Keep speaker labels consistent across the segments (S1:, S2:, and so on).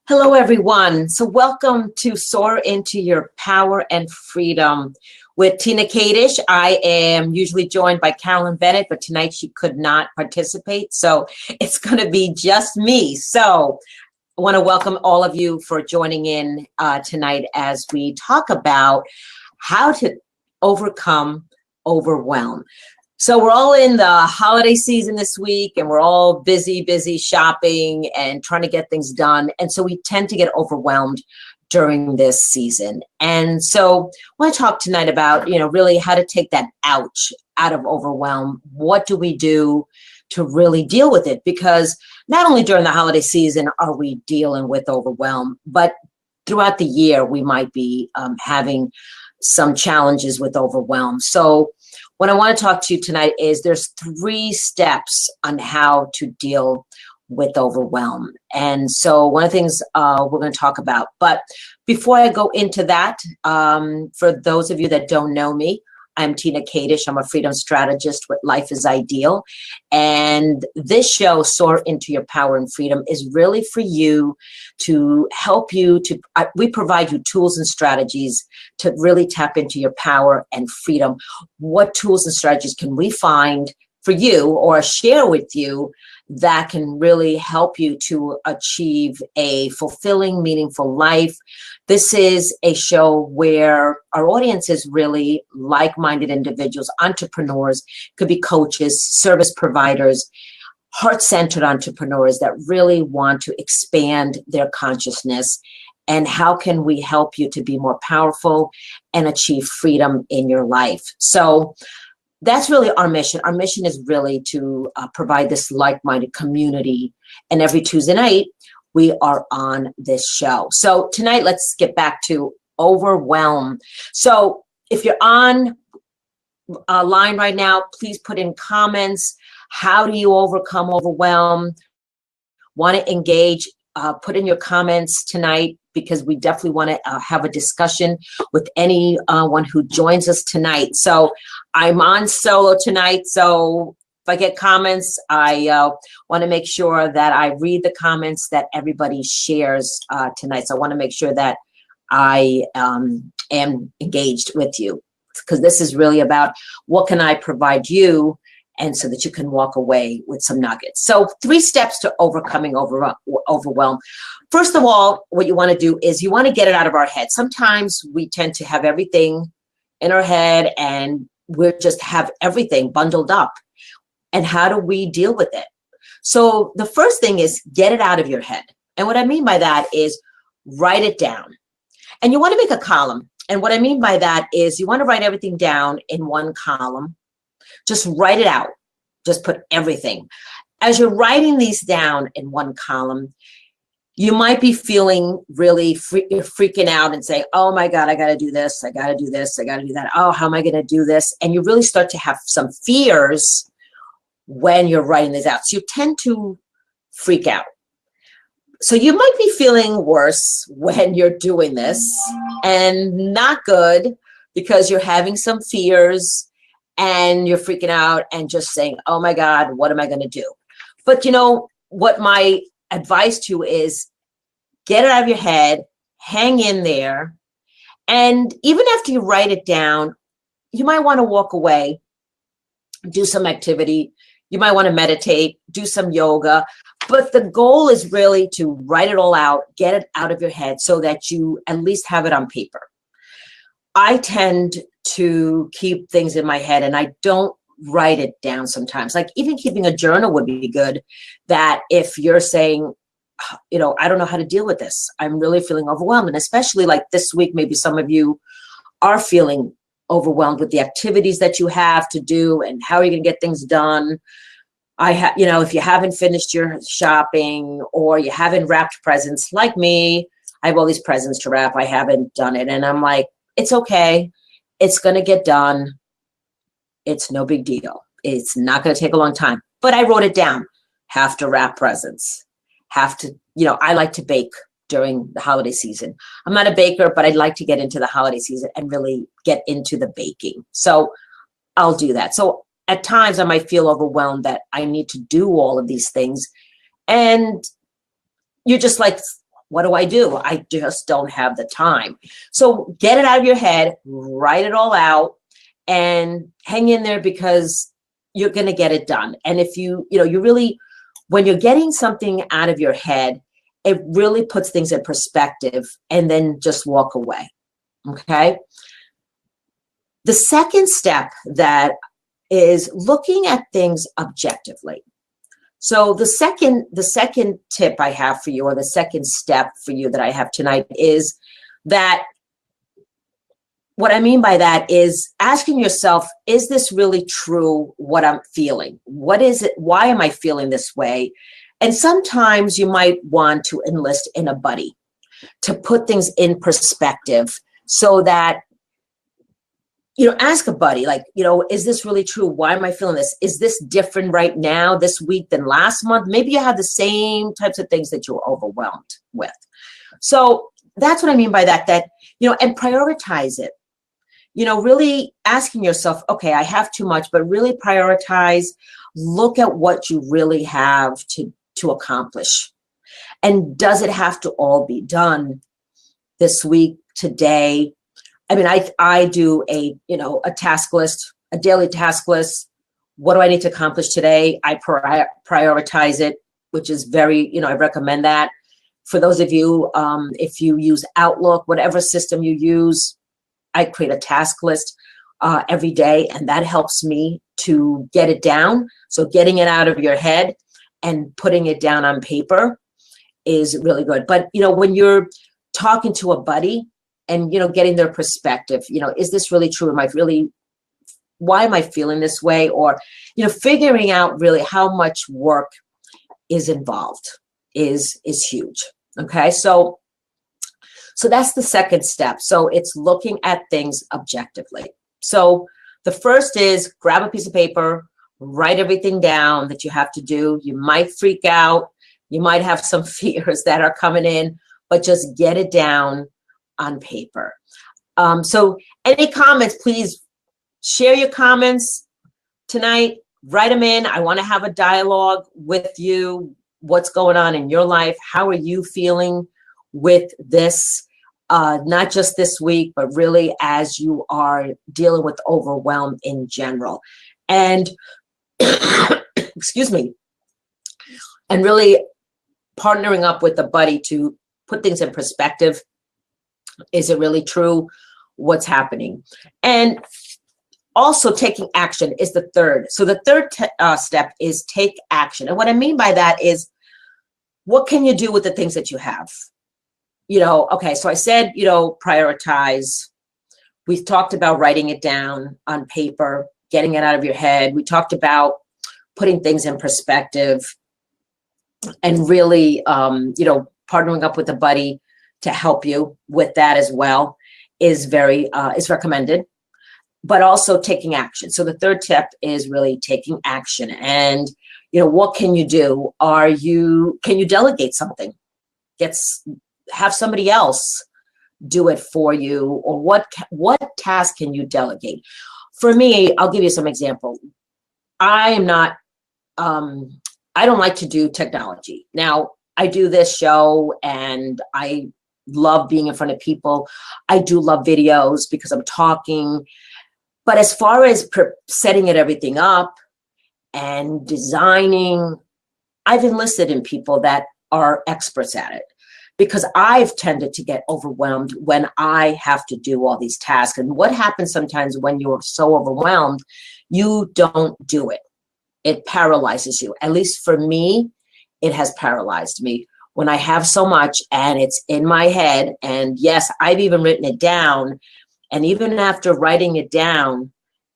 S1: Hello, everyone. So welcome to Soar Into Your Power and Freedom with Tina Kadish. I am usually joined by Carolyn Bennett, but tonight she could not participate. So it's going to be just me. So I want to welcome all of you for joining in tonight as we talk about how to overcome overwhelm. So we're all in the holiday season this week and we're all busy shopping and trying to get things done. And so we tend to get overwhelmed during this season. And so I want to talk tonight about, really how to take that ouch out of overwhelm. What do we do to really deal with it? Because not only during the holiday season are we dealing with overwhelm, but throughout the year we might be having some challenges with overwhelm. So what I want to talk to you tonight is there's 3 steps on how to deal with overwhelm. And so one of the things we're going to talk about. But before I go into that, for those of you that don't know me, I'm Tina Kadish. I'm a freedom strategist with Life is Ideal. And this show, Soar Into Your Power and Freedom, is really for you to help you to, we provide you tools and strategies to really tap into your power and freedom. What tools and strategies can we find for you or share with you that can really help you to achieve a fulfilling, meaningful life? This is a show where our audience is really like-minded individuals, entrepreneurs, could be coaches, service providers, heart-centered entrepreneurs that really want to expand their consciousness. And how can we help you to be more powerful and achieve freedom in your life? So that's really our mission. Our mission is really to provide this like-minded community. And every Tuesday night, we are on this show. So tonight, let's get back to overwhelm. So if you're on line right now, please put in comments. How do you overcome overwhelm? Want to engage? Put in your comments tonight, because we definitely want to have a discussion with anyone who joins us tonight. So I'm on solo tonight, so if I get comments, I want to make sure that I read the comments that everybody shares tonight. So I want to make sure that I am engaged with you, because this is really about what can I provide you, and so that you can walk away with some nuggets. So 3 steps to overcoming overwhelm. First of all, what you want to do is you want to get it out of our head. Sometimes we tend to have everything in our head and we just have everything bundled up. And how do we deal with it? So the first thing is get it out of your head. And what I mean by that is write it down. And you want to make a column. And what I mean by that is you want to write everything down in one column. Just write it out. Just put everything. As you're writing these down in one column, you might be feeling really freaking out and say, oh my God, I got to do this. I got to do this. I got to do that. Oh, how am I going to do this? And you really start to have some fears when you're writing this out. So you tend to freak out. So you might be feeling worse when you're doing this, and not good, because you're having some fears and you're freaking out and just saying, oh my God, what am I going to do? But what my advice to you is get it out of your head, hang in there. And even after you write it down, you might want to walk away, do some activity. You might want to meditate, do some yoga. But the goal is really to write it all out, get it out of your head so that you at least have it on paper. I tend to keep things in my head and I don't write it down sometimes. Like even keeping a journal would be good, that if you're saying, I don't know how to deal with this, I'm really feeling overwhelmed. And especially like this week, maybe some of you are feeling overwhelmed with the activities that you have to do and how are you going to get things done. If you haven't finished your shopping or you haven't wrapped presents, like me, I have all these presents to wrap. I haven't done it. And I'm like, it's okay. It's going to get done. It's no big deal. It's not going to take a long time. But I wrote it down. Have to wrap presents. Have to, I like to bake during the holiday season. I'm not a baker, but I'd like to get into the holiday season and really get into the baking. So I'll do that. So at times I might feel overwhelmed that I need to do all of these things. And you're just like, what do? I just don't have the time. So get it out of your head, write it all out, and hang in there, because you're going to get it done. And if you really, when you're getting something out of your head, it really puts things in perspective, and then just walk away. Okay. The second step that is looking at things objectively. So the second tip I have for you, or the second step for you that I have tonight, is that what I mean by that is asking yourself, is this really true, what I'm feeling? What is it? Why am I feeling this way? And sometimes you might want to enlist in a buddy to put things in perspective, so that, ask a buddy, like, is this really true? Why am I feeling this? Is this different right now, this week, than last month? Maybe you have the same types of things that you're overwhelmed with. So that's what I mean by that, and prioritize it. Really asking yourself, okay, I have too much, but really prioritize, look at what you really have to accomplish. And does it have to all be done this week, today? I mean, I do a task list, a daily task list. What do I need to accomplish today? I prioritize it, which is very, I recommend that. For those of you, if you use Outlook, whatever system you use, I create a task list every day, and that helps me to get it down. So getting it out of your head and putting it down on paper is really good. But, when you're talking to a buddy and, getting their perspective, is this really true? Why am I feeling this way? Or, figuring out really how much work is involved is huge. Okay. So that's the second step. So it's looking at things objectively. So the first is grab a piece of paper, write everything down that you have to do. You might freak out. You might have some fears that are coming in, but just get it down on paper. So any comments, please share your comments tonight. Write them in. I want to have a dialogue with you. What's going on in your life? How are you feeling with this? Not just this week, but really as you are dealing with overwhelm in general. And excuse me, and really partnering up with a buddy to put things in perspective. Is it really true? What's happening? And also taking action is the third. So the third step is take action. And what I mean by that is, what can you do with the things that you have? Okay, so I said, prioritize. We've talked about writing it down on paper, getting it out of your head. We talked about putting things in perspective, and really, partnering up with a buddy to help you with that as well is is recommended, but also taking action. So the third tip is really taking action. And, what can you do? Can you delegate something? Have somebody else do it for you, or what task can you delegate? For me, I'll give you some example. I am not, I don't like to do technology. Now, I do this show and I love being in front of people. I do love videos because I'm talking. But as far as setting everything up and designing, I've enlisted in people that are experts at it, because I've tended to get overwhelmed when I have to do all these tasks. And what happens sometimes when you're so overwhelmed, you don't do it. It paralyzes you. At least for me, it has paralyzed me when I have so much and it's in my head. And yes, I've even written it down. And even after writing it down,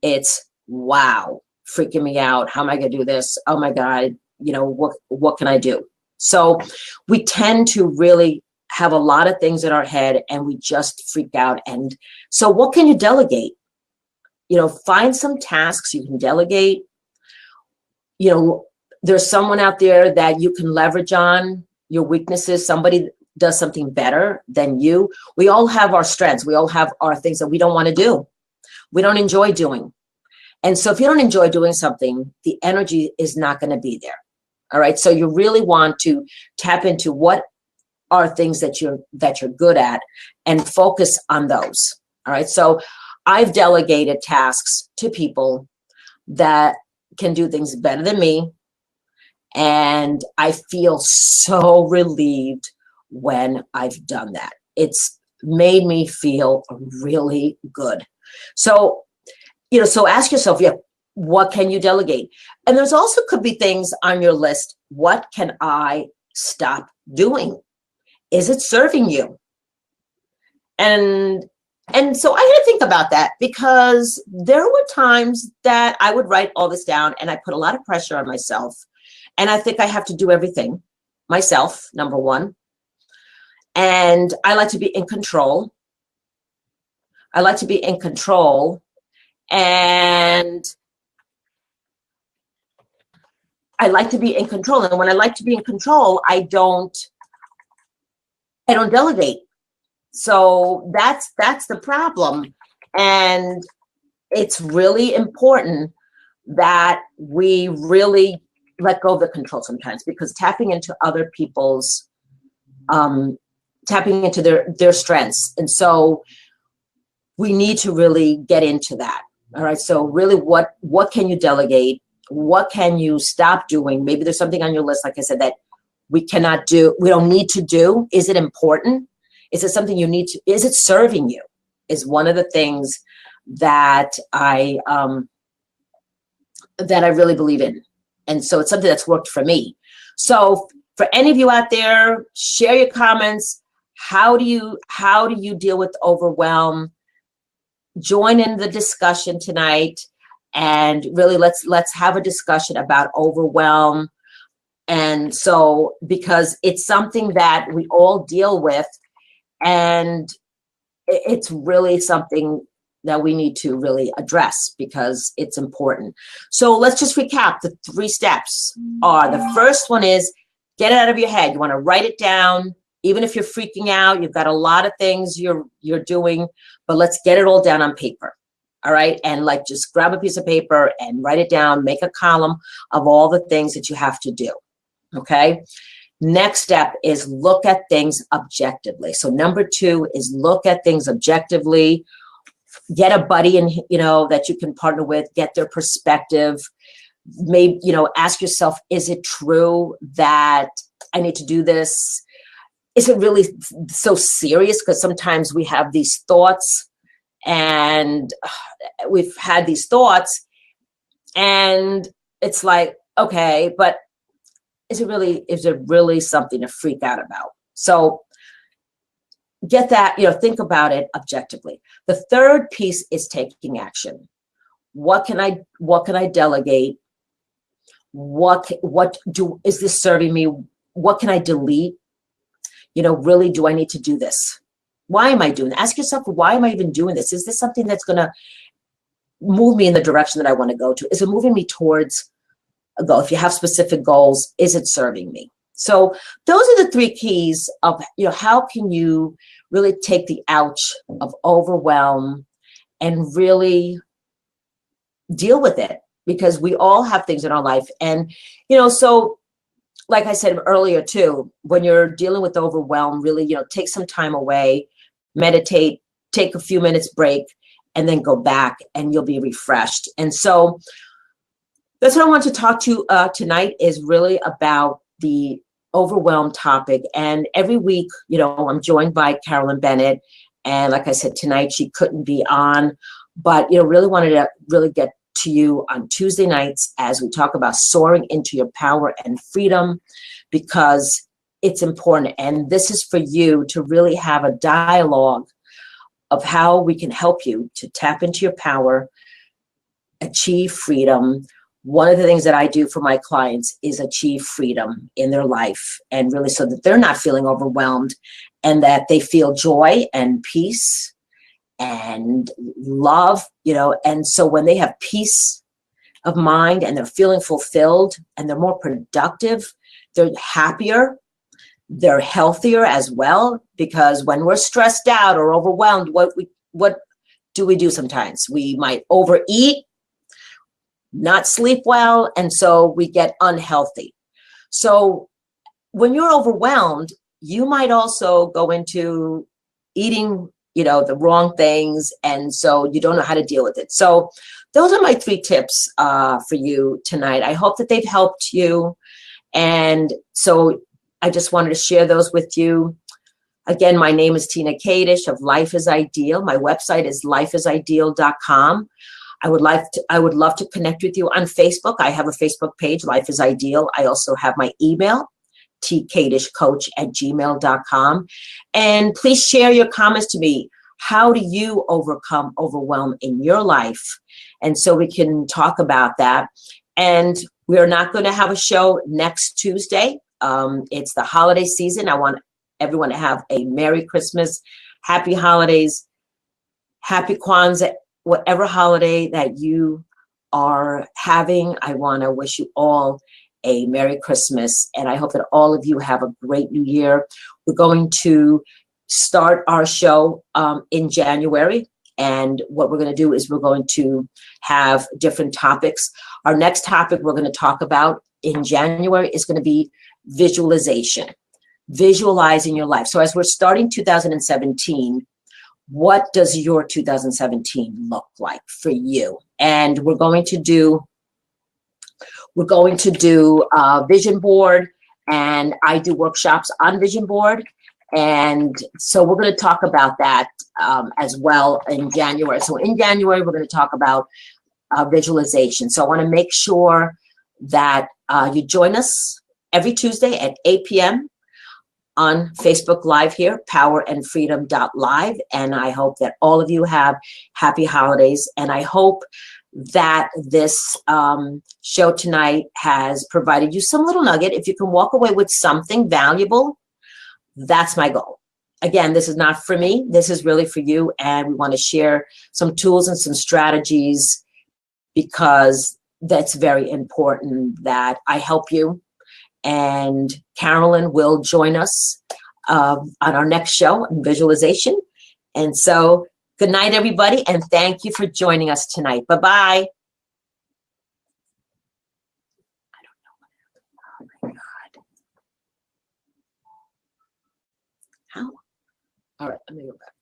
S1: it's wow, freaking me out. How am I going to do this? Oh my God, what can I do? So we tend to really have a lot of things in our head and we just freak out. And so what can you delegate? Find some tasks you can delegate. There's someone out there that you can leverage on your weaknesses. Somebody does something better than you. We all have our strengths. We all have our things that we don't want to do. We don't enjoy doing. And so if you don't enjoy doing something, the energy is not going to be there. All right. So you really want to tap into what are things that you're good at, and focus on those. All right. So I've delegated tasks to people that can do things better than me. And I feel so relieved when I've done that. It's made me feel really good. So, so ask yourself, what can you delegate? And there's also could be things on your list. What can I stop doing? Is it serving you? And so I had to think about that, because there were times that I would write all this down and I put a lot of pressure on myself. And I think I have to do everything myself, number one. And I like to be in control. And And when I like to be in control, I don't delegate. So that's the problem. And it's really important that we really let go of the control sometimes, because tapping into other people's, tapping into their strengths. And so we need to really get into that. All right. So really, what can you delegate? What can you stop doing? Maybe there's something on your list, like I said, that we cannot do, we don't need to do. Is it important? Is it something you need to, is it serving you? Is one of the things that I really believe in. And so it's something that's worked for me. So for any of you out there, share your comments. How do you deal with overwhelm? Join in the discussion tonight, and really let's have a discussion about overwhelm. And so, because it's something that we all deal with, and it's really something that we need to really address because it's important. So let's just recap. The 3 steps are, the first one is get it out of your head. You want to write it down. Even if you're freaking out, you've got a lot of things you're doing, but let's get it all down on paper. All right. And like, just grab a piece of paper and write it down, make a column of all the things that you have to do. Okay. Next step is look at things objectively. So number 2 is look at things objectively. Get a buddy that you can partner with, get their perspective. Maybe, ask yourself, is it true that I need to do this? Is it really so serious? Because sometimes we have these thoughts, and we've had these thoughts, and it's like, okay, but is it really something to freak out about? So get that, think about it objectively. The third piece is taking action. What can I delegate? Is this serving me? What can I delete? Really, do I need to do this? Why am I doing it? Ask yourself, why am I even doing this? Is this something that's going to move me in the direction that I want to go to? Is it moving me towards a goal? If you have specific goals, is it serving me? So those are the 3 keys of, how can you really take the ouch of overwhelm and really deal with it? Because we all have things in our life. And, so like I said earlier too, when you're dealing with overwhelm, really, take some time away, meditate, take a few minutes break, and then go back and you'll be refreshed. And so that's what I want to talk to tonight, is really about the overwhelm topic. And every week, I'm joined by Carolyn Bennett. And like I said, tonight she couldn't be on, but, really wanted to really get to you on Tuesday nights as we talk about soaring into your power and freedom, because it's important. And this is for you to really have a dialogue of how we can help you to tap into your power, achieve freedom. One of the things that I do for my clients is achieve freedom in their life, and really so that they're not feeling overwhelmed, and that they feel joy and peace and love, and so when they have peace of mind and they're feeling fulfilled and they're more productive, they're happier, they're healthier as well. Because when we're stressed out or overwhelmed, what do we do sometimes? We might overeat, not sleep well, and so we get unhealthy. So when you're overwhelmed, you might also go into eating, the wrong things, and so you don't know how to deal with it. So those are my 3 tips for you tonight. I hope that they've helped you. And so I just wanted to share those with you. Again, my name is Tina Kadish of Life is Ideal. My website is lifeisideal.com. I would love to connect with you on Facebook. I have a Facebook page, Life is Ideal. I also have my email, tkadishcoach@gmail.com. And please share your comments to me. How do you overcome overwhelm in your life? And so we can talk about that. And we're not going to have a show next Tuesday. It's the holiday season. I want everyone to have a Merry Christmas, Happy Holidays, Happy Kwanzaa, whatever holiday that you are having. I want to wish you all a Merry Christmas, and I hope that all of you have a great New Year. We're going to start our show in January, and what we're going to do is we're going to have different topics. Our next topic we're going to talk about in January is going to be visualization, visualizing your life. So as we're starting 2017, what does your 2017 look like for you? And we're going to do a vision board, and I do workshops on vision board. And so we're going to talk about that as well in January. So in January, we're going to talk about visualization. So I want to make sure that you join us every Tuesday at 8 p.m. on Facebook Live here, powerandfreedom.live. And I hope that all of you have happy holidays. And I hope that this show tonight has provided you some little nugget. If you can walk away with something valuable, that's my goal. Again, this is not for me. This is really for you. And we want to share some tools and some strategies, because that's very important that I help you. And Carolyn will join us on our next show on visualization. And so good night, everybody. And thank you for joining us tonight. Bye-bye. I don't know. Oh my God. How? All right, let me go back.